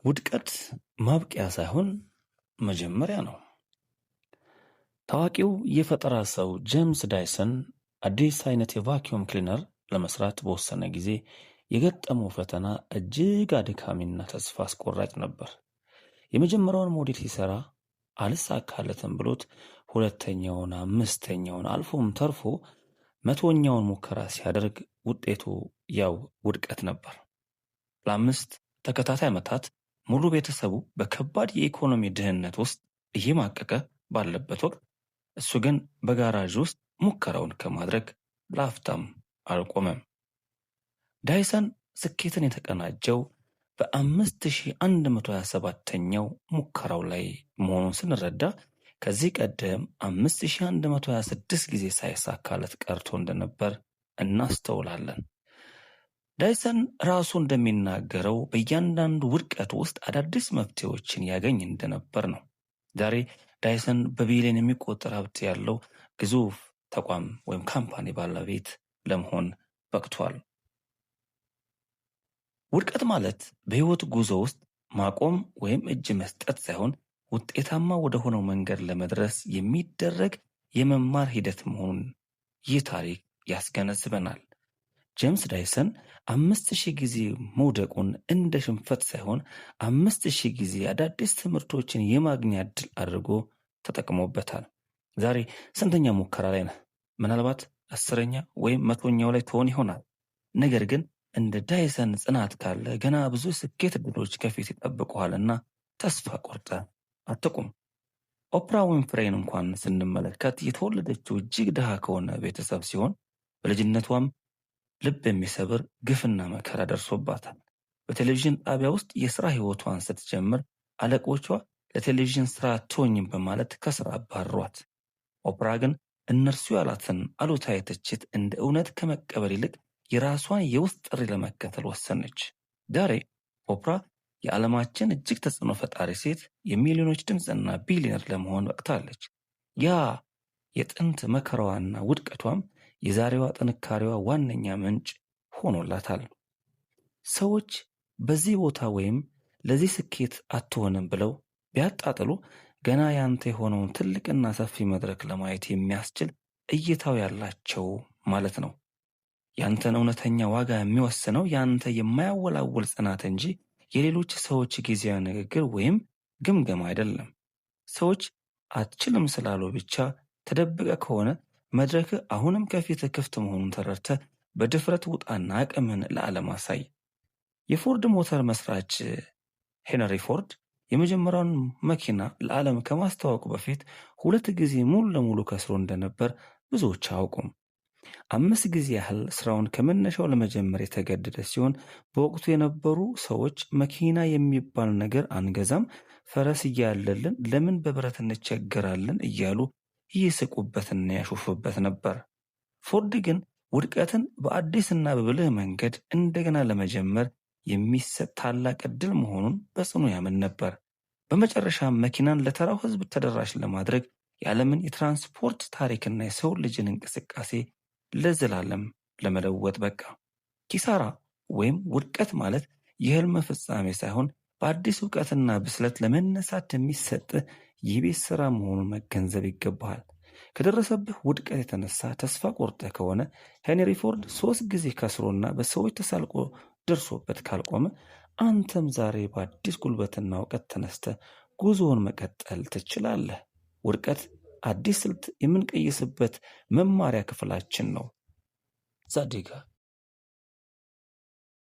ውድቀት ማብቂያ ሳይሆን መጀመሪያ ነው። ታዋቂው የፈጠራ ሰው ጄምስ ዳይሰን አዲስ አይነት የቫኪዩም ክሊነር ለመስራት በወሰነ ጊዜ የገጠመው ፈተና እጅግ አድካሚና ተስፋ አስቆራጭ ነበር። የመጀመሪያውን ሞዴል ሲሰራ አልሳካለትም ብሎት ሁለተኛውን፣ አምስተኛውን አልፎም ተርፎ 100ኛውን ሙከራ ሲያደርግ ውጤቱ ያው ውድቀት ነበር። ለ5 ተከታታይ ዓመታት ሙሉ ቤተሰቡ በከባድ የኢኮኖሚ ድህነት ውስጥ እየማቀቀ ባለበት ወቅት እሱ ግን በጋራዥ ውስጥ ሙከራውን ከማድረግ ለአፍታም አልቆመም። ዳይሰን ስኬትን የተቀናጀው በ5127ኛው ሙከራው ላይ መሆኑን ስንረዳ ከዚህ ቀደም 5126 ጊዜ ሳይሳካለት ቀርቶ እንደነበር እናስተውላለን። ዳይሰን ራሱ እንደሚናገረው በእያንዳንዱ ውድቀት ውስጥ አዳዲስ መፍትሄዎችን ያገኝ እንደነበር ነው። ዛሬ ዳይሰን በቢሊዮን የሚቆጠር ሀብት ያለው ግዙፍ ተቋም ወይም ካምፓኒ ባለቤት ለመሆን በቅቷል። ውድቀት ማለት በህይወት ጉዞ ውስጥ ማቆም ወይም እጅ መስጠት ሳይሆን ውጤታማ ወደ ሆነው መንገድ ለመድረስ የሚደረግ የመማር ሂደት መሆኑን ይህ ታሪክ ያስገነዝበናል። ጄምስ ዳይሰን 5000 ጊዜ መውደቁን እንደ ሽንፈት ሳይሆን 5000 ጊዜ አዳዲስ ትምህርቶችን የማግኛ ዕድል አድርጎ ተጠቅሞበታል። ዛሬ ስንተኛ ሙከራ ላይ ነህ? ምናልባት 10ኛ ወይም 100ኛው ላይ ትሆን ይሆናል። ነገር ግን እንደ ዳይሰን ጽናት ካለ ገና ብዙ ስኬት ዕድሎች ከፊት ይጠብቁሃልና ተስፋ ቆርጠህ አትቁም። ኦፕራ ዊንፍሬን እንኳን ስንመለከት የተወለደችው እጅግ ድሃ ከሆነ ቤተሰብ ሲሆን በልጅነቷም ልብ የሚሰብር ግፍና መከራ ደርሶባታል። በቴሌቪዥን ጣቢያ ውስጥ የሥራ ሕይወቷን ስትጀምር አለቆቿ ለቴሌቪዥን ሥራ አትሆኝም በማለት ከሥራ አባረሯት። ኦፕራ ግን እነርሱ ያላትን አሉታዊ ትችት እንደ እውነት ከመቀበል ይልቅ የራሷን የውስጥ ጥሪ ለመከተል ወሰነች። ዛሬ ኦፕራ የዓለማችን እጅግ ተጽዕኖ ፈጣሪ ሴት፣ የሚሊዮኖች ድምፅና ቢሊዮነር ለመሆን በቅታለች። ያ የጥንት መከራዋና ውድቀቷም የዛሬዋ ጥንካሬዋ ዋነኛ ምንጭ ሆኖላታል። ሰዎች በዚህ ቦታ ወይም ለዚህ ስኬት አትሆንም ብለው ቢያጣጥሉ ገና ያንተ የሆነውን ትልቅና ሰፊ መድረክ ለማየት የሚያስችል እይታው ያላቸው ማለት ነው። ያንተን እውነተኛ ዋጋ የሚወስነው ያንተ የማያወላውል ጽናት እንጂ የሌሎች ሰዎች ጊዜያዊ ንግግር ወይም ግምገማ አይደለም። ሰዎች አትችልም ስላሉ ብቻ ተደብቀ ከሆነ መድረክ አሁንም ከፊት ክፍት መሆኑን ተረድተህ በድፍረት ውጣና አቅምን ለዓለም አሳይ። የፎርድ ሞተር መስራች ሄንሪ ፎርድ የመጀመሪያውን መኪና ለዓለም ከማስተዋወቁ በፊት 2 ጊዜ ሙሉ ለሙሉ ከስሮ እንደነበር ብዙዎች አያውቁም። 5 ጊዜ ያህል ስራውን ከመነሻው ለመጀመር የተገደደ ሲሆን በወቅቱ የነበሩ ሰዎች መኪና የሚባል ነገር አንገዛም፣ ፈረስ እያለልን ለምን በብረት እንቸገራለን እያሉ ይስቁበትና ያሾፉበት ነበር። ፎርድ ግን ውድቀትን በአዲስና በብልህ መንገድ እንደገና ለመጀመር የሚሰጥ ታላቅ ዕድል መሆኑን በጽኑ ያምን ነበር። በመጨረሻም መኪናን ለተራው ሕዝብ ተደራሽ ለማድረግ የዓለምን የትራንስፖርት ታሪክና የሰው ልጅን እንቅስቃሴ ለዘላለም ለመለወጥ በቃ። ኪሳራ ወይም ውድቀት ማለት የህልም ፍጻሜ ሳይሆን በአዲስ እውቀትና ብስለት ለመነሳት የሚሰጥ የቤት ሥራ መሆኑን መገንዘብ ይገባሃል። ከደረሰብህ ውድቀት የተነሳ ተስፋ ቆርጠህ ከሆነ ሄንሪ ፎርድ 3 ጊዜ ከስሮና በሰዎች ተሳልቆ ደርሶበት ካልቆመ አንተም ዛሬ በአዲስ ጉልበትና እውቀት ተነስተህ ጉዞውን መቀጠል ትችላለህ። ውድቀት አዲስ ስልት የምንቀይስበት መማሪያ ክፍላችን ነው። ዛዲጋ